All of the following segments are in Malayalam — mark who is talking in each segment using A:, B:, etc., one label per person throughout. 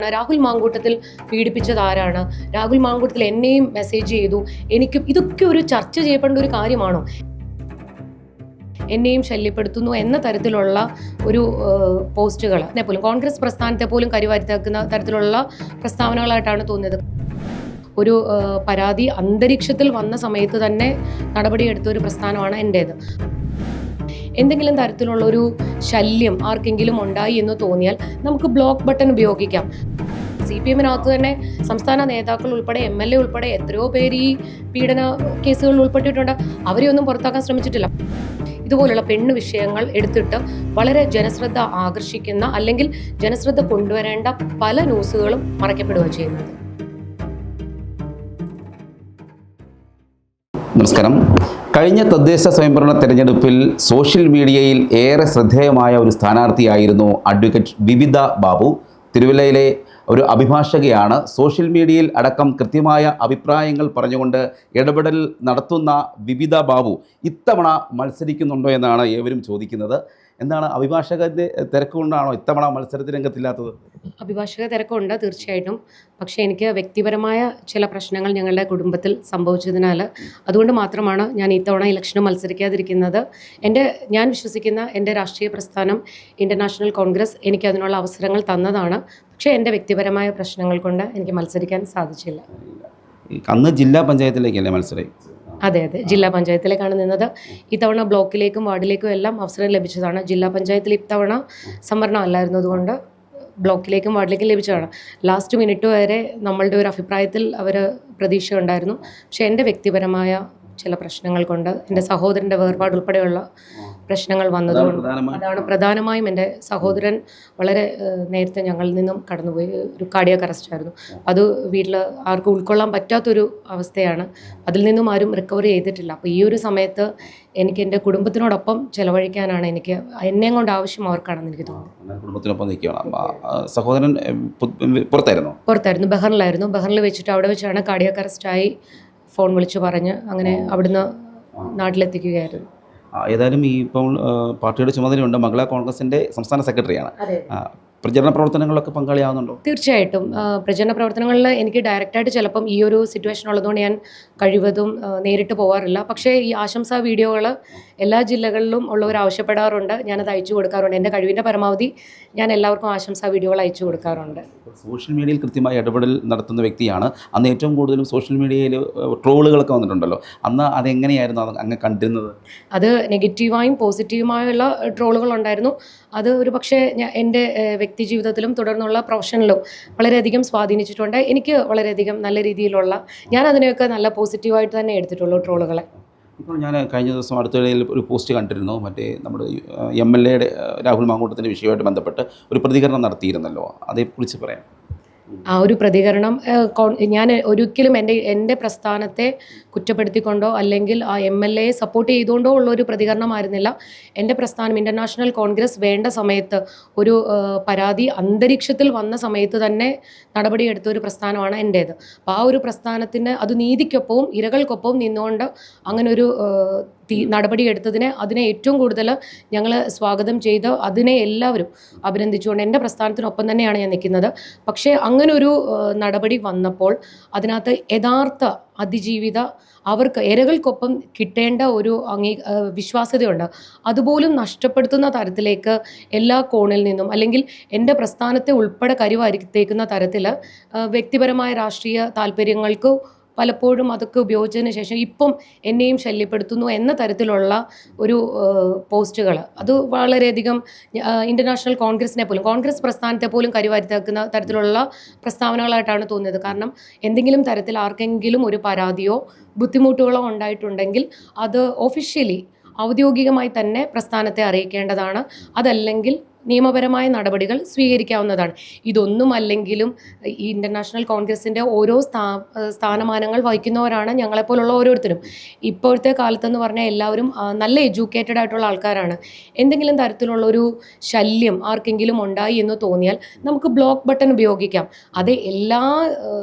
A: രാഹുൽ മാങ്കൂട്ടത്തിൽ പീഡിപ്പിച്ചത് ആരാണ്? രാഹുൽ മാങ്കൂട്ടത്തിൽ എന്നെയും മെസ്സേജ് ചെയ്തു. ഇതൊക്കെ ഒരു ചർച്ച ചെയ്യപ്പെടേണ്ട ഒരു കാര്യമാണോ? എന്നെയും ശല്യപ്പെടുത്തുന്നു എന്ന തരത്തിലുള്ള ഒരു പോസ്റ്റുകൾ പോലും കോൺഗ്രസ് പ്രസ്ഥാനത്തെ പോലും കരിവാരിത്തേക്കുന്ന തരത്തിലുള്ള പ്രസ്താവനകളായിട്ടാണ് തോന്നിയത്. ഒരു പരാതി അന്തരീക്ഷത്തിൽ വന്ന സമയത്ത് തന്നെ നടപടിയെടുത്ത ഒരു പ്രസ്ഥാനമാണ് എൻ്റേത്. എന്തെങ്കിലും തരത്തിലുള്ള ഒരു ശല്യം ആർക്കെങ്കിലും ഉണ്ടായി എന്ന് തോന്നിയാൽ നമുക്ക് ബ്ലോക്ക് ബട്ടൺ ഉപയോഗിക്കാം. CPM-നകത്ത് തന്നെ സംസ്ഥാന നേതാക്കൾ ഉൾപ്പെടെ MLA ഉൾപ്പെടെ എത്രയോ പേര് ഈ പീഡന കേസുകളിൽ ഉൾപ്പെട്ടിട്ടുണ്ട്. അവരെയൊന്നും പുറത്താക്കാൻ ശ്രമിച്ചിട്ടില്ല. ഇതുപോലുള്ള പെണ്ണ് വിഷയങ്ങൾ എടുത്തിട്ട് വളരെ ജനശ്രദ്ധ ആകർഷിക്കുന്ന അല്ലെങ്കിൽ ജനശ്രദ്ധ കൊണ്ടുവരേണ്ട പല ന്യൂസുകളും മറയ്ക്കപ്പെടുകയാണ് ചെയ്യുന്നത്.
B: നമസ്കാരം. കഴിഞ്ഞ തദ്ദേശ സ്വയംഭരണ തെരഞ്ഞെടുപ്പിൽ സോഷ്യൽ മീഡിയയിൽ ഏറെ ശ്രദ്ധേയമായ ഒരു സ്ഥാനാർത്ഥിയായിരുന്നു അഡ്വക്കേറ്റ് വിവിധ ബാബു. തിരുവല്ലയിലെ ഒരു അഭിഭാഷകയാണ്. സോഷ്യൽ മീഡിയയിൽ അടക്കം കൃത്യമായ അഭിപ്രായങ്ങൾ പറഞ്ഞുകൊണ്ട് ഇടപെടൽ നടത്തുന്ന വിവിധ ബാബു ഇത്തവണ മത്സരിക്കുന്നുണ്ടോ എന്നാണ് ഏവരും ചോദിക്കുന്നത്. എന്താണ്, അഭിഭാഷകൻ്റെ തിരക്കുകൊണ്ടാണോ ഇത്തവണ മത്സരത്തിന് രംഗത്തില്ലാത്തത്?
A: അഭിഭാഷക തിരക്കുണ്ട് തീർച്ചയായിട്ടും. പക്ഷേ എനിക്ക് വ്യക്തിപരമായ ചില പ്രശ്നങ്ങൾ ഞങ്ങളുടെ കുടുംബത്തിൽ സംഭവിച്ചതിനാൽ അതുകൊണ്ട് മാത്രമാണ് ഞാൻ ഇത്തവണ ഇലക്ഷന് മത്സരിക്കാതിരിക്കുന്നത്. ഞാൻ വിശ്വസിക്കുന്ന എൻ്റെ രാഷ്ട്രീയ പ്രസ്ഥാനം ഇന്ത്യൻ നാഷണൽ കോൺഗ്രസ് എനിക്ക് അതിനുള്ള അവസരങ്ങൾ തന്നതാണ്. പക്ഷേ എൻ്റെ വ്യക്തിപരമായ പ്രശ്നങ്ങൾ കൊണ്ട് എനിക്ക് മത്സരിക്കാൻ സാധിച്ചില്ല.
B: അന്ന് ജില്ലാ പഞ്ചായത്തിലേക്കല്ലേ മത്സരം?
A: അതെ, ജില്ലാ പഞ്ചായത്തിലേക്കാണ് നിന്നത്. ഇത്തവണ ബ്ലോക്കിലേക്കും വാർഡിലേക്കും എല്ലാം അവസരം ലഭിച്ചതാണ്. ജില്ലാ പഞ്ചായത്തിൽ ഇത്തവണ സംവരണം അല്ലായിരുന്നതുകൊണ്ട് ബ്ലോക്കിലേക്കും വാർഡിലേക്കും ലഭിച്ചതാണ്. ലാസ്റ്റ് മിനിറ്റ് വരെ നമ്മളുടെ ഒരു അഭിപ്രായത്തിൽ അവർ പ്രതീക്ഷ ഉണ്ടായിരുന്നു. പക്ഷേ എൻ്റെ വ്യക്തിപരമായ ചില പ്രശ്നങ്ങൾ കൊണ്ട് എൻ്റെ സഹോദരൻ്റെ വേർപാട് ഉൾപ്പെടെയുള്ള പ്രശ്നങ്ങൾ വന്നതുകൊണ്ട് അതാണ് പ്രധാനമായും. എൻ്റെ സഹോദരൻ വളരെ നേരത്തെ ഞങ്ങളിൽ നിന്നും കടന്നുപോയി. ഒരു കാർഡിയാക് അറസ്റ്റ് ആയിരുന്നു. അത് വീട്ടിൽ ആർക്കും ഉൾക്കൊള്ളാൻ പറ്റാത്തൊരു അവസ്ഥയാണ്. അതിൽ നിന്നും ആരും റിക്കവർ ചെയ്തിട്ടില്ല. അപ്പോൾ ഈ ഒരു സമയത്ത് എനിക്ക് എൻ്റെ കുടുംബത്തിനോടൊപ്പം ചെലവഴിക്കാനാണ് എന്നെയും കൊണ്ട് ആവശ്യം അവർക്കാണെന്ന് എനിക്ക് തോന്നുന്നു.
B: കുടുംബത്തിനൊപ്പം നിൽക്കുകയാണ്. സഹോദരൻ പുറത്തായിരുന്നു,
A: ബഹറിലായിരുന്നു. ബഹറിൽ വെച്ചിട്ട് അവിടെ വെച്ചാണ് കാർഡിയാക് അറസ്റ്റായി ഫോൺ വിളിച്ച് പറഞ്ഞ് അങ്ങനെ അവിടുന്ന് നാട്ടിലെത്തിക്കുകയായിരുന്നു.
B: ഏതായാലും ഈ ഇപ്പോൾ പാർട്ടിയുടെ ചുമതലയുണ്ട്. മഹിളാ കോൺഗ്രസിൻ്റെ സംസ്ഥാന സെക്രട്ടറിയാണ്. പ്രചരണ പ്രവർത്തനങ്ങളൊക്കെ പങ്കാളിയാവുന്നുണ്ടോ?
A: തീർച്ചയായിട്ടും. പ്രചരണ പ്രവർത്തനങ്ങളിൽ എനിക്ക് ഡയറക്റ്റായിട്ട് ചിലപ്പം ഈ ഒരു സിറ്റുവേഷൻ ഉള്ളതുകൊണ്ട് ഞാൻ കഴിവതും നേരിട്ട് പോകാറില്ല. പക്ഷേ ഈ ആശംസാ വീഡിയോകൾ എല്ലാ ജില്ലകളിലും ഉള്ളവർ ആവശ്യപ്പെടാറുണ്ട്. ഞാനത് അയച്ചു കൊടുക്കാറുണ്ട്. എൻ്റെ കഴിവിൻ്റെ പരമാവധി ഞാൻ എല്ലാവർക്കും ആശംസാ വീഡിയോകൾ അയച്ചു കൊടുക്കാറുണ്ട്.
B: സോഷ്യൽ മീഡിയയിൽ കൃത്യമായി ഇടപെടൽ നടത്തുന്ന വ്യക്തിയാണ്. അന്ന് ഏറ്റവും കൂടുതലും സോഷ്യൽ മീഡിയയിൽ ട്രോളുകളൊക്കെ വന്നിട്ടുണ്ടല്ലോ. അന്ന് അതെങ്ങനെയായിരുന്നു അങ്ങ് കണ്ടിരുന്നത്?
A: അത് നെഗറ്റീവായും പോസിറ്റീവുമായുള്ള ട്രോളുകൾ ഉണ്ടായിരുന്നു. അത് ഒരു പക്ഷേ എൻ്റെ വ്യക്തി ജീവിതത്തിലും തുടർന്നുള്ള പ്രൊഫഷനിലും വളരെയധികം സ്വാധീനിച്ചിട്ടുണ്ട്. എനിക്ക് വളരെയധികം നല്ല രീതിയിലുള്ള, ഞാൻ അതിനെയൊക്കെ നല്ല പോസിറ്റീവായിട്ട് തന്നെ എടുത്തിട്ടുള്ളൂ ട്രോളുകളെ.
B: ഇപ്പോൾ ഞാൻ കഴിഞ്ഞ ദിവസം അടുത്തിടയിൽ ഒരു പോസ്റ്റ് കണ്ടിരുന്നു. നമ്മുടെ MLA രാഹുൽ മാങ്കൂട്ടത്തിൻ്റെ വിഷയമായിട്ട് ബന്ധപ്പെട്ട് ഒരു പ്രതികരണം നടത്തിയിരുന്നല്ലോ, അതേക്കുറിച്ച് പറയാം.
A: ആ ഒരു പ്രതികരണം ഞാൻ ഒരിക്കലും എൻ്റെ പ്രസ്ഥാനത്തെ കുറ്റപ്പെടുത്തിക്കൊണ്ടോ അല്ലെങ്കിൽ ആ MLA സപ്പോർട്ട് ചെയ്തുകൊണ്ടോ ഉള്ളൊരു പ്രതികരണമായിരുന്നില്ല. എൻ്റെ പ്രസ്ഥാനം ഇന്ത്യൻ നാഷണൽ കോൺഗ്രസ് വേണ്ട സമയത്ത് ഒരു പരാതി അന്തരീക്ഷത്തിൽ വന്ന സമയത്ത് തന്നെ നടപടിയെടുത്ത ഒരു പ്രസ്ഥാനമാണ് എൻ്റേത്. അപ്പോൾ ആ ഒരു പ്രസ്ഥാനത്തിന് അത് നീതിക്കൊപ്പവും ഇരകൾക്കൊപ്പവും നിന്നുകൊണ്ട് അങ്ങനെ ഒരു അതിനെ ഏറ്റവും കൂടുതൽ ഞങ്ങൾ സ്വാഗതം ചെയ്ത് അതിനെ എല്ലാവരും അഭിനന്ദിച്ചുകൊണ്ട് എൻ്റെ പ്രസ്ഥാനത്തിനൊപ്പം തന്നെയാണ് ഞാൻ നിൽക്കുന്നത്. പക്ഷേ അങ്ങനൊരു നടപടി വന്നപ്പോൾ അതിനകത്ത് യഥാർത്ഥ അതിജീവിത അവർക്ക് ഇരകൾക്കൊപ്പം കിട്ടേണ്ട ഒരു വിശ്വാസ്യതയുണ്ട്. അതുപോലും നഷ്ടപ്പെടുത്തുന്ന തരത്തിലേക്ക് എല്ലാ കോണിൽ നിന്നും അല്ലെങ്കിൽ എൻ്റെ പ്രസ്ഥാനത്തെ ഉൾപ്പെടെ കരിവാരിത്തേക്കുന്ന തരത്തിൽ വ്യക്തിപരമായ രാഷ്ട്രീയ താല്പര്യങ്ങൾക്ക് പലപ്പോഴും അതൊക്കെ ഉപയോഗിച്ചതിന് ശേഷം ഇപ്പം എന്നെയും ശല്യപ്പെടുത്തുന്നു എന്ന തരത്തിലുള്ള ഒരു പോസ്റ്റുകൾ അത് വളരെയധികം ഇന്ത്യൻ നാഷണൽ കോൺഗ്രസിനെ പോലും കോൺഗ്രസ് പ്രസ്ഥാനത്തെ പോലും കരിവാരിത്തേക്കുന്ന തരത്തിലുള്ള പ്രസ്താവനകളായിട്ടാണ് തോന്നിയത്. കാരണം എന്തെങ്കിലും തരത്തിൽ ആർക്കെങ്കിലും ഒരു പരാതിയോ ബുദ്ധിമുട്ടുകളോ ഉണ്ടായിട്ടുണ്ടെങ്കിൽ അത് ഒഫീഷ്യലി ഔദ്യോഗികമായി തന്നെ പ്രസ്ഥാനത്തെ അറിയിക്കേണ്ടതാണ്. അതല്ലെങ്കിൽ നിയമപരമായ നടപടികൾ സ്വീകരിക്കാവുന്നതാണ്. ഇതൊന്നുമല്ലെങ്കിലും ഈ ഇന്ത്യൻ നാഷണൽ കോൺഗ്രസിൻ്റെ ഓരോ സ്ഥാനമാനങ്ങൾ വഹിക്കുന്നവരാണ് ഞങ്ങളെപ്പോലുള്ള ഓരോരുത്തരും. ഇപ്പോഴത്തെ കാലത്തെന്ന് പറഞ്ഞാൽ എല്ലാവരും നല്ല എഡ്യൂക്കേറ്റഡ് ആയിട്ടുള്ള ആൾക്കാരാണ്. എന്തെങ്കിലും തരത്തിലുള്ളൊരു ശല്യം ആർക്കെങ്കിലും ഉണ്ടായി എന്ന് തോന്നിയാൽ നമുക്ക് ബ്ലോക്ക് ബട്ടൺ ഉപയോഗിക്കാം. അത് എല്ലാ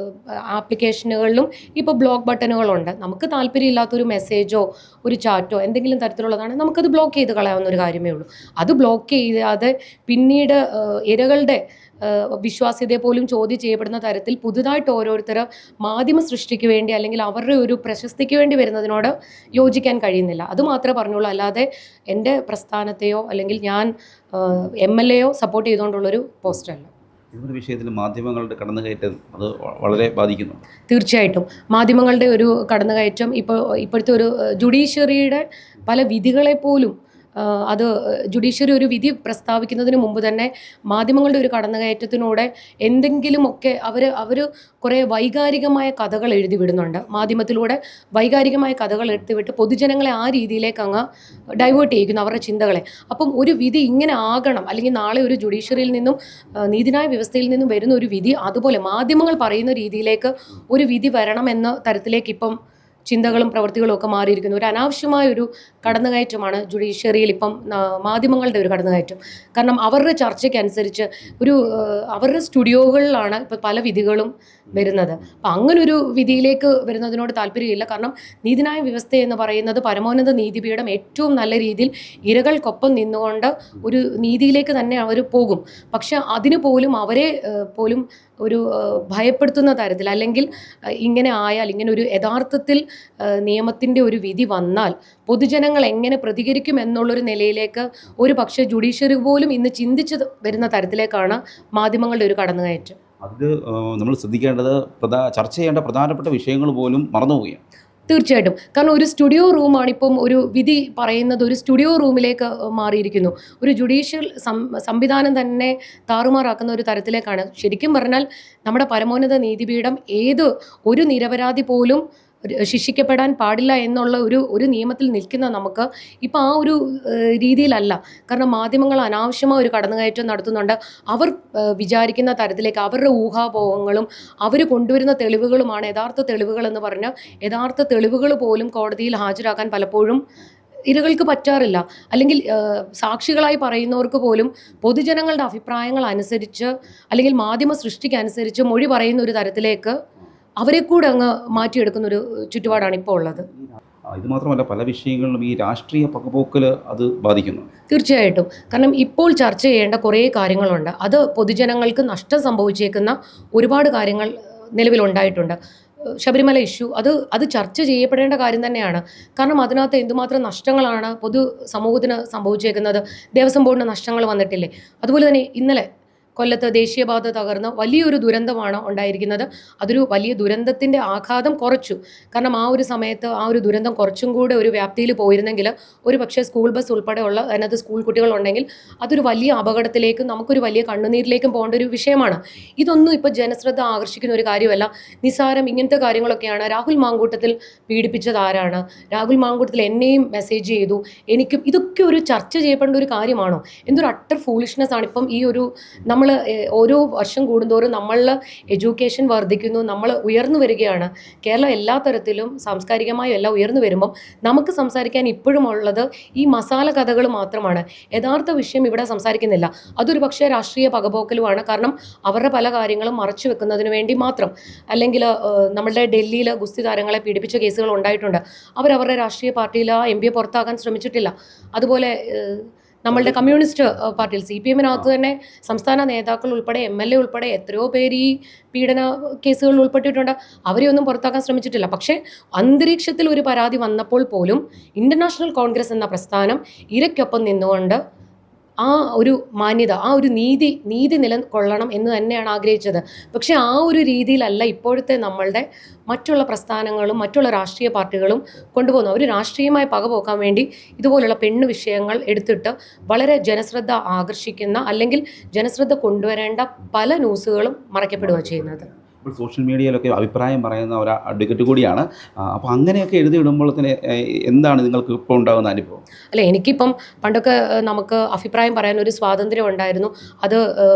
A: ആപ്ലിക്കേഷനുകളിലും ഇപ്പോൾ ബ്ലോക്ക് ബട്ടണുകളുണ്ട്. നമുക്ക് താല്പര്യമില്ലാത്തൊരു മെസ്സേജോ ഒരു ചാറ്റോ എന്തെങ്കിലും തരത്തിലുള്ളതാണ് നമുക്കത് ബ്ലോക്ക് ചെയ്ത് കളയാവുന്ന ഒരു കാര്യമേ ഉള്ളൂ. അത് ബ്ലോക്ക് ചെയ്യാതെ പിന്നീട് ഇരകളുടെ വിശ്വാസ്യതയെ പോലും ചോദ്യം ചെയ്യപ്പെടുന്ന തരത്തിൽ പുതുതായിട്ട് ഓരോരുത്തർ മാധ്യമ സൃഷ്ടിക്ക് വേണ്ടി അല്ലെങ്കിൽ അവരുടെ ഒരു പ്രശസ്തിക്ക് വേണ്ടി വരുന്നതിനോട് യോജിക്കാൻ കഴിയുന്നില്ല. അത് മാത്രമേ പറഞ്ഞുള്ളൂ. അല്ലാതെ എൻ്റെ പ്രസ്ഥാനത്തെയോ അല്ലെങ്കിൽ ഞാൻ MLA യോ സപ്പോർട്ട് ചെയ്തുകൊണ്ടുള്ളൊരു പോസ്റ്റല്ല.
B: ഈ വിഷയത്തിൽ മാധ്യമങ്ങളുടെ കടന്നുകയറ്റം അത് വളരെ ബാധിക്കുന്നു.
A: തീർച്ചയായിട്ടും മാധ്യമങ്ങളുടെ ഒരു കടന്നുകയറ്റം ഇപ്പോഴത്തെ ഒരു ജുഡീഷ്യറിയുടെ പല വിധികളെ പോലും അത് ജുഡീഷ്യറി ഒരു വിധി പ്രസ്താവിക്കുന്നതിന് മുമ്പ് തന്നെ മാധ്യമങ്ങളുടെ ഒരു കടന്നുകയറ്റത്തിലൂടെ എന്തെങ്കിലുമൊക്കെ അവർ കുറേ വൈകാരികമായ കഥകൾ എഴുതി വിടുന്നുണ്ട്. മാധ്യമത്തിലൂടെ വൈകാരികമായ കഥകൾ എടുത്തുവിട്ട് പൊതുജനങ്ങളെ ആ രീതിയിലേക്ക് അങ്ങ് ഡൈവേർട്ട് ചെയ്യിക്കുന്നു അവരുടെ ചിന്തകളെ. അപ്പം ഒരു വിധി ഇങ്ങനെ ആകണം, അല്ലെങ്കിൽ നാളെ ഒരു ജുഡീഷ്യറിയിൽ നിന്നും നീതിന്യായ വ്യവസ്ഥയിൽ നിന്നും വരുന്ന ഒരു വിധി അതുപോലെ മാധ്യമങ്ങൾ പറയുന്ന രീതിയിലേക്ക് ഒരു വിധി വരണമെന്ന തരത്തിലേക്ക് ഇപ്പം ചിന്തകളും പ്രവൃത്തികളും ഒക്കെ മാറിയിരിക്കുന്നു. ഒരു അനാവശ്യമായ ഒരു കടന്നുകയറ്റമാണ് ജുഡീഷ്യറിയിൽ ഇപ്പം മാധ്യമങ്ങളുടെ ഒരു കടന്നുകയറ്റം. കാരണം അവരുടെ ചർച്ചയ്ക്കനുസരിച്ച് അവരുടെ സ്റ്റുഡിയോകളിലാണ് ഇപ്പോൾ പല വിധികളും വരുന്നത്. അപ്പം അങ്ങനൊരു വിധിയിലേക്ക് വരുന്നതിനോട് താല്പര്യമില്ല. കാരണം നീതിന്യായ വ്യവസ്ഥ എന്ന് പറയുന്നത് പരമോന്നത നീതിപീഠം ഏറ്റവും നല്ല രീതിയിൽ ഇരകൾക്കൊപ്പം നിന്നുകൊണ്ട് ഒരു നീതിയിലേക്ക് തന്നെ അവർ പോകും. പക്ഷെ അതിന് പോലും അവരെ പോലും ഒരു ഭയപ്പെടുത്തുന്ന തരത്തിൽ, അല്ലെങ്കിൽ ഇങ്ങനെ ആയാൽ, ഇങ്ങനെ ഒരു യഥാർത്ഥത്തിൽ നിയമത്തിൻ്റെ ഒരു വിധി വന്നാൽ പൊതുജനങ്ങൾ എങ്ങനെ പ്രതികരിക്കും എന്നുള്ളൊരു നിലയിലേക്ക് ഒരു പക്ഷേ ജുഡീഷ്യറി പോലും ഇന്ന് ചിന്തിച്ച് വരുന്ന തരത്തിലേക്കാണ് മാധ്യമങ്ങളുടെ ഒരു കടന്നുകയറ്റം.
B: അത് നമ്മൾ ശ്രദ്ധിക്കേണ്ടത് ചർച്ച ചെയ്യേണ്ട പ്രധാനപ്പെട്ട വിഷയങ്ങൾ പോലും മറന്നുപോവുകയാണ്.
A: തീർച്ചയായിട്ടും. കാരണം ഒരു സ്റ്റുഡിയോ റൂമാണ് ഇപ്പം ഒരു വിധി പറയുന്നത് ഒരു സ്റ്റുഡിയോ റൂമിലേക്ക് മാറിയിരിക്കുന്നു. ഒരു ജുഡീഷ്യൽ സംവിധാനം തന്നെ താറുമാറാക്കുന്ന ഒരു തരത്തിലേക്കാണ്. ശരിക്കും പറഞ്ഞാൽ നമ്മുടെ പരമോന്നത നീതിപീഠം ഒരു നിരപരാധി പോലും ശിക്ഷിക്കപ്പെടാൻ പാടില്ല എന്നുള്ള ഒരു നിയമത്തിൽ നിൽക്കുന്ന നമുക്ക് ഇപ്പം ആ ഒരു രീതിയിലല്ല. കാരണം മാധ്യമങ്ങൾ അനാവശ്യമായ ഒരു കടന്നുകയറ്റം നടത്തുന്നുണ്ട്. അവർ വിചാരിക്കുന്ന തരത്തിലേക്ക് അവരുടെ ഊഹാപോഹങ്ങളും അവർ കൊണ്ടുവരുന്ന തെളിവുകളുമാണ് യഥാർത്ഥ തെളിവുകളെന്ന് പറഞ്ഞ് യഥാർത്ഥ തെളിവുകൾ പോലും കോടതിയിൽ ഹാജരാക്കാൻ പലപ്പോഴും ഇരകൾക്ക് പറ്റാറില്ല. അല്ലെങ്കിൽ സാക്ഷികളായി പറയുന്നവർക്ക് പോലും പൊതുജനങ്ങളുടെ അഭിപ്രായങ്ങൾ അനുസരിച്ച് അല്ലെങ്കിൽ മാധ്യമ സൃഷ്ടിക്കനുസരിച്ച് മൊഴി പറയുന്ന ഒരു തരത്തിലേക്ക് അവരെ കൂടെ അങ്ങ് മാറ്റിയെടുക്കുന്നൊരു ചുറ്റുപാടാണ് ഇപ്പോൾ ഉള്ളത്.
B: ഇത് മാത്രമല്ല, പല വിഷയങ്ങളിലും ഈ രാഷ്ട്രീയ പകപോക്കൽ അത് ബാധിക്കുന്നു.
A: തീർച്ചയായിട്ടും. കാരണം ഇപ്പോൾ ചർച്ച ചെയ്യേണ്ട കുറേ കാര്യങ്ങളുണ്ട്. അത് പൊതുജനങ്ങൾക്ക് നഷ്ടം സംഭവിച്ചേക്കുന്ന ഒരുപാട് കാര്യങ്ങൾ നിലവിലുണ്ടായിട്ടുണ്ട്. ശബരിമല ഇഷ്യൂ അത് ചർച്ച ചെയ്യപ്പെടേണ്ട കാര്യം തന്നെയാണ്. കാരണം അതിനകത്ത് എന്തുമാത്രം നഷ്ടങ്ങളാണ് പൊതു സമൂഹത്തിന് സംഭവിച്ചേക്കുന്നത്. ദേവസ്വം ബോർഡിന് നഷ്ടങ്ങൾ വന്നിട്ടില്ലേ? അതുപോലെ തന്നെ ഇന്നലെ കൊല്ലത്ത് ദേശീയപാത തകർന്ന വലിയൊരു ദുരന്തമാണ് ഉണ്ടായിരിക്കുന്നത്. അതൊരു വലിയ ദുരന്തത്തിൻ്റെ ആഘാതം കുറച്ചു. കാരണം ആ ഒരു സമയത്ത് ആ ഒരു ദുരന്തം കുറച്ചും കൂടെ ഒരു വ്യാപ്തിയിൽ പോയിരുന്നെങ്കിൽ ഒരു പക്ഷേ സ്കൂൾ ബസ് ഉൾപ്പെടെയുള്ള അതിനകത്ത് സ്കൂൾ കുട്ടികളുണ്ടെങ്കിൽ അതൊരു വലിയ അപകടത്തിലേക്കും നമുക്കൊരു വലിയ കണ്ണുനീരിലേക്കും പോകേണ്ട ഒരു വിഷയമാണ്. ഇതൊന്നും ഇപ്പോൾ ജനശ്രദ്ധ ആകർഷിക്കുന്ന ഒരു കാര്യമല്ല. നിസാരം ഇങ്ങനത്തെ കാര്യങ്ങളൊക്കെയാണ്. രാഹുൽ മാങ്കൂട്ടത്തിൽ പീഡിപ്പിച്ചത് ആരാണ്? രാഹുൽ മാങ്കൂട്ടത്തിൽ എന്നെയും മെസ്സേജ് ചെയ്തു, എനിക്കും. ഇതൊക്കെ ഒരു ചർച്ച ചെയ്യപ്പെടേണ്ട ഒരു കാര്യമാണോ? എന്തൊരു അട്ടർ ഫൂളിഷ്നെസ് ആണ് ഇപ്പം ഈ ഒരു നമ്മൾ ഓരോ വർഷം കൂടുന്തോറും നമ്മളുടെ എഡ്യൂക്കേഷൻ വർദ്ധിക്കുന്നു, നമ്മൾ ഉയർന്നു വരികയാണ്. കേരളം എല്ലാ തരത്തിലും സാംസ്കാരികമായും എല്ലാം ഉയർന്നു വരുമ്പം നമുക്ക് സംസാരിക്കാൻ ഇപ്പോഴും ഉള്ളത് ഈ മസാല കഥകൾ മാത്രമാണ്. യഥാർത്ഥ വിഷയം ഇവിടെ സംസാരിക്കുന്നില്ല. അതൊരു പക്ഷേ രാഷ്ട്രീയ പകപോക്കലുമാണ്. കാരണം അവരുടെ പല കാര്യങ്ങളും മറച്ചു വെക്കുന്നതിന് വേണ്ടി മാത്രം. അല്ലെങ്കിൽ നമ്മളുടെ ഡൽഹിയിൽ ഗുസ്തി താരങ്ങളെ പീഡിപ്പിച്ച കേസുകൾ ഉണ്ടായിട്ടുണ്ട്. അവരവരുടെ രാഷ്ട്രീയ പാർട്ടിയിൽ ആ MP പുറത്താക്കാൻ ശ്രമിച്ചിട്ടില്ല. അതുപോലെ നമ്മളുടെ കമ്മ്യൂണിസ്റ്റ് പാർട്ടിയിൽ CPM-നകത്ത് തന്നെ സംസ്ഥാന നേതാക്കൾ ഉൾപ്പെടെ MLA ഉൾപ്പെടെ എത്രയോ പേര് ഈ പീഡന കേസുകളിൽ ഉൾപ്പെട്ടിട്ടുണ്ട്. അവരെയൊന്നും പുറത്താക്കാൻ ശ്രമിച്ചിട്ടില്ല. പക്ഷേ അന്തരീക്ഷത്തിൽ ഒരു പരാതി വന്നപ്പോൾ പോലും ഇന്റർനാഷണൽ കോൺഗ്രസ് എന്ന പ്രസ്ഥാനം ഇരയ്ക്കൊപ്പം നിന്നുകൊണ്ട് ആ ഒരു മാന്യത, ആ ഒരു നീതി നിലകൊള്ളണം എന്ന് തന്നെയാണ് ആഗ്രഹിച്ചത്. പക്ഷേ ആ ഒരു രീതിയിലല്ല ഇപ്പോഴത്തെ നമ്മളുടെ മറ്റുള്ള പ്രസ്ഥാനങ്ങളും മറ്റുള്ള രാഷ്ട്രീയ പാർട്ടികളും കൊണ്ടുപോകുന്നു. ഒരു രാഷ്ട്രീയമായി പകപോക്കാൻ വേണ്ടി ഇതുപോലുള്ള പെണ്ണ് വിഷയങ്ങൾ എടുത്തിട്ട് വളരെ ജനശ്രദ്ധ ആകർഷിക്കുന്ന അല്ലെങ്കിൽ ജനശ്രദ്ധ കൊണ്ടുവരേണ്ട പല ന്യൂസുകളും മറയ്ക്കപ്പെടുക ചെയ്യുന്നത്.
B: ഇപ്പോൾ സോഷ്യൽ മീഡിയയിലൊക്കെ അഭിപ്രായം പറയുന്ന ഒരു അഡ്വക്കേറ്റ് കൂടിയാണ്. അപ്പോൾ അങ്ങനെയൊക്കെ എഴുതിയിടുമ്പോൾ തന്നെ എന്താണ് നിങ്ങൾക്ക് ഇപ്പോൾ ഉണ്ടാകുന്ന അനുഭവം?
A: അല്ല, എനിക്കിപ്പം പണ്ടൊക്കെ നമുക്ക് അഭിപ്രായം പറയാൻ ഒരു സ്വാതന്ത്ര്യം ഉണ്ടായിരുന്നു. അത്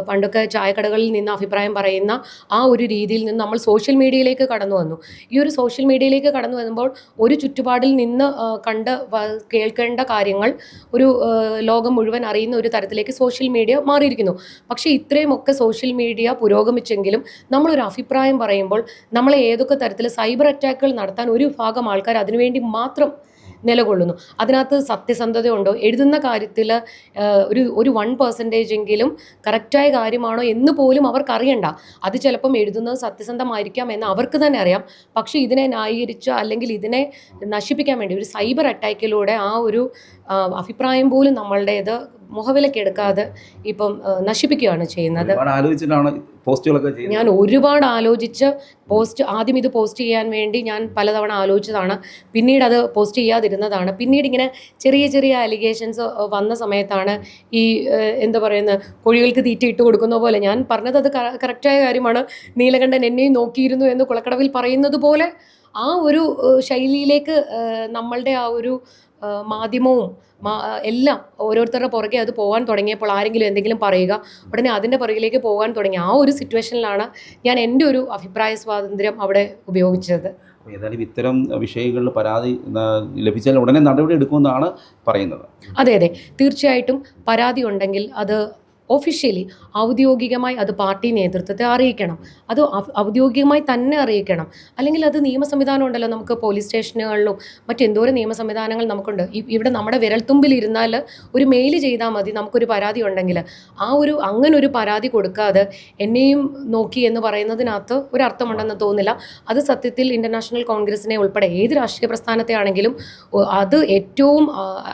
A: പണ്ടൊക്കെ ചായക്കടകളിൽ നിന്ന് അഭിപ്രായം പറയുന്ന ആ ഒരു രീതിയിൽ നിന്ന് നമ്മൾ സോഷ്യൽ മീഡിയയിലേക്ക് കടന്നു വന്നു. ഈ ഒരു സോഷ്യൽ മീഡിയയിലേക്ക് കടന്നു വരുമ്പോൾ ഒരു ചുറ്റുപാടിൽ നിന്ന് കേൾക്കേണ്ട കാര്യങ്ങൾ ഒരു ലോകം മുഴുവൻ അറിയുന്ന ഒരു തരത്തിലേക്ക് സോഷ്യൽ മീഡിയ മാറിയിരിക്കുന്നു. പക്ഷേ ഇത്രയുമൊക്കെ സോഷ്യൽ മീഡിയ പുരോഗമിച്ചെങ്കിലും നമ്മളൊരു അഭിപ്രായം പറയുമ്പോൾ നമ്മളെ ഏതൊക്കെ തരത്തിൽ സൈബർ അറ്റാക്കുകൾ നടത്താൻ ഒരു ഭാഗം ആൾക്കാർ അതിനുവേണ്ടി മാത്രം നിലകൊള്ളുന്നു. അതിനകത്ത് സത്യസന്ധതയുണ്ടോ, എഴുതുന്ന കാര്യത്തിൽ ഒരു 1% എങ്കിലും കറക്റ്റായ കാര്യമാണോ എന്ന് പോലും അവർക്കറിയണ്ട. അത് ചിലപ്പം എഴുതുന്നത് സത്യസന്ധമായിരിക്കാം എന്ന് അവർക്ക് തന്നെ അറിയാം. പക്ഷേ ഇതിനെ ന്യായീകരിച്ച് അല്ലെങ്കിൽ ഇതിനെ നശിപ്പിക്കാൻ വേണ്ടി ഒരു സൈബർ അറ്റാക്കിലൂടെ ആ ഒരു അഭിപ്രായം പോലും നമ്മളുടേത് മുഖവിലക്കെടുക്കാതെ ഇപ്പം നശിപ്പിക്കുകയാണ് ചെയ്യുന്നത്. ഞാൻ ഒരുപാട് ആലോചിച്ച് ആദ്യം ഇത് പോസ്റ്റ് ചെയ്യാൻ വേണ്ടി ഞാൻ പലതവണ ആലോചിച്ചതാണ്. പിന്നീട് അത് പോസ്റ്റ് ചെയ്യാതിരുന്നതാണ്. പിന്നീട് ഇങ്ങനെ ചെറിയ ചെറിയ അലിഗേഷൻസ് വന്ന സമയത്താണ് ഈ എന്താ പറയുന്നത്, കോഴികൾക്ക് തീറ്റ ഇട്ട് കൊടുക്കുന്ന പോലെ ഞാൻ പറഞ്ഞത് അത് കറക്റ്റായ കാര്യമാണ്. നീലകണ്ഠൻ എന്നെയും നോക്കിയിരുന്നു എന്ന് കുളക്കടവിൽ പറയുന്നത് പോലെ ആ ഒരു ശൈലിയിലേക്ക് നമ്മളുടെ ആ ഒരു മാധ്യമവും എല്ലാം ഓരോരുത്തരുടെ പുറകെ അത് പോകാൻ തുടങ്ങിയപ്പോൾ ആരെങ്കിലും എന്തെങ്കിലും പറയുക ഉടനെ അതിൻ്റെ പുറകിലേക്ക് പോകാൻ തുടങ്ങി. ആ ഒരു സിറ്റുവേഷനിലാണ് ഞാൻ എൻ്റെ ഒരു അഭിപ്രായ സ്വാതന്ത്ര്യം അവിടെ ഉപയോഗിച്ചത്.
B: ഏതായാലും ഇത്തരം വിഷയങ്ങളിൽ പരാതി ലഭിച്ചാൽ ഉടനെ നടപടി എടുക്കുമെന്നാണ് പറയുന്നത്.
A: അതെ അതെ, തീർച്ചയായിട്ടും പരാതി ഉണ്ടെങ്കിൽ അത് ഒഫീഷ്യലി ഔദ്യോഗികമായി അത് പാർട്ടി നേതൃത്വത്തെ അറിയിക്കണം. അത് ഔദ്യോഗികമായി തന്നെ അറിയിക്കണം. അല്ലെങ്കിൽ അത് നിയമ സംവിധാനം ഉണ്ടല്ലോ, നമുക്ക് പോലീസ് സ്റ്റേഷനുകളിലും മറ്റെന്തോരം നിയമ സംവിധാനങ്ങൾ നമുക്കുണ്ട്. ഇവിടെ നമ്മുടെ വിരൽത്തുമ്പിലിരുന്നാൽ ഒരു മെയിൽ ചെയ്താൽ മതി. നമുക്കൊരു പരാതി ഉണ്ടെങ്കിൽ അങ്ങനൊരു പരാതി കൊടുക്കാതെ എന്നെയും നോക്കി എന്ന് പറയുന്നതിനകത്ത് ഒരർത്ഥമുണ്ടെന്ന് തോന്നുന്നില്ല. അത് സത്യത്തിൽ ഇൻ്റർനാഷണൽ കോൺഗ്രസിനെ ഉൾപ്പെടെ ഏത് രാഷ്ട്രീയ പ്രസ്ഥാനത്തെ ആണെങ്കിലും അത് ഏറ്റവും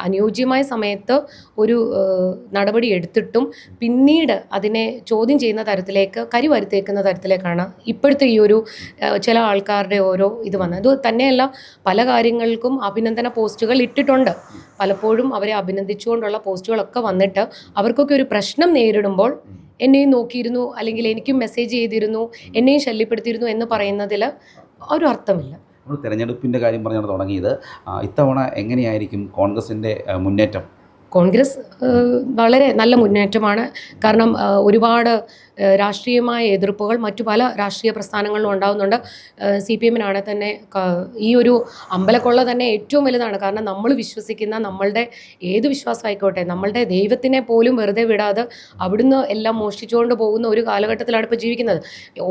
A: അനുയോജ്യമായ സമയത്ത് ഒരു നടപടി എടുത്തിട്ടും പിന്നീട് അതിനെ ചോദ്യം ചെയ്യുന്ന തരത്തിലേക്ക് കരിവരുത്തേക്കുന്ന തരത്തിലേക്കാണ് ഇപ്പോഴത്തെ ഈ ഒരു ചില ആൾക്കാരുടെ ഓരോ ഇത് വന്നത്. അത് തന്നെയല്ല, പല കാര്യങ്ങൾക്കും അഭിനന്ദന പോസ്റ്റുകൾ ഇട്ടിട്ടുണ്ട്. പലപ്പോഴും അവരെ അഭിനന്ദിച്ചുകൊണ്ടുള്ള പോസ്റ്റുകളൊക്കെ വന്നിട്ട് അവർക്കൊക്കെ ഒരു പ്രശ്നം നേരിടുമ്പോൾ എന്നെയും നോക്കിയിരുന്നു, അല്ലെങ്കിൽ എനിക്കും മെസ്സേജ് ചെയ്തിരുന്നു, എന്നെയും ശല്യപ്പെടുത്തിയിരുന്നു എന്ന് പറയുന്നതിൽ ഒരു അർത്ഥമില്ല.
B: നമ്മൾ തെരഞ്ഞെടുപ്പിൻ്റെ കാര്യം പറഞ്ഞാണ് തുടങ്ങിയത്. ഇത്തവണ എങ്ങനെയായിരിക്കും കോൺഗ്രസിൻ്റെ മുന്നേറ്റം?
A: കോൺഗ്രസ് വളരെ നല്ല മുന്നേറ്റമാണ്. കാരണം ഒരുപാട് രാഷ്ട്രീയമായ എതിർപ്പുകൾ മറ്റു പല രാഷ്ട്രീയ പ്രസ്ഥാനങ്ങളിലും ഉണ്ടാകുന്നുണ്ട്. CPM-നാണ് തന്നെ ഈ ഒരു അമ്പലക്കൊള്ള തന്നെ ഏറ്റവും വലുതാണ്. കാരണം നമ്മൾ വിശ്വസിക്കുന്ന നമ്മളുടെ ഏത് വിശ്വാസമായിക്കോട്ടെ, നമ്മളുടെ ദൈവത്തിനെ പോലും വെറുതെ വിടാതെ അവിടുന്ന് എല്ലാം മോഷ്ടിച്ചുകൊണ്ട് പോകുന്ന ഒരു കാലഘട്ടത്തിലാണ് ഇപ്പോൾ ജീവിക്കുന്നത്.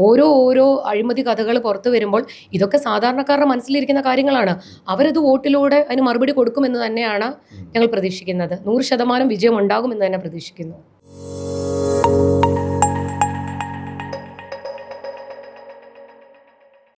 A: ഓരോ അഴിമതി കഥകൾ പുറത്തു വരുമ്പോൾ ഇതൊക്കെ സാധാരണക്കാരുടെ മനസ്സിലിരിക്കുന്ന കാര്യങ്ങളാണ്. അവരത് വോട്ടിലൂടെ അതിന് മറുപടി കൊടുക്കുമെന്ന് തന്നെയാണ് ഞങ്ങൾ പ്രതീക്ഷിക്കുന്നത്. 100% വിജയം ഉണ്ടാകുമെന്ന് തന്നെ പ്രതീക്ഷിക്കുന്നു.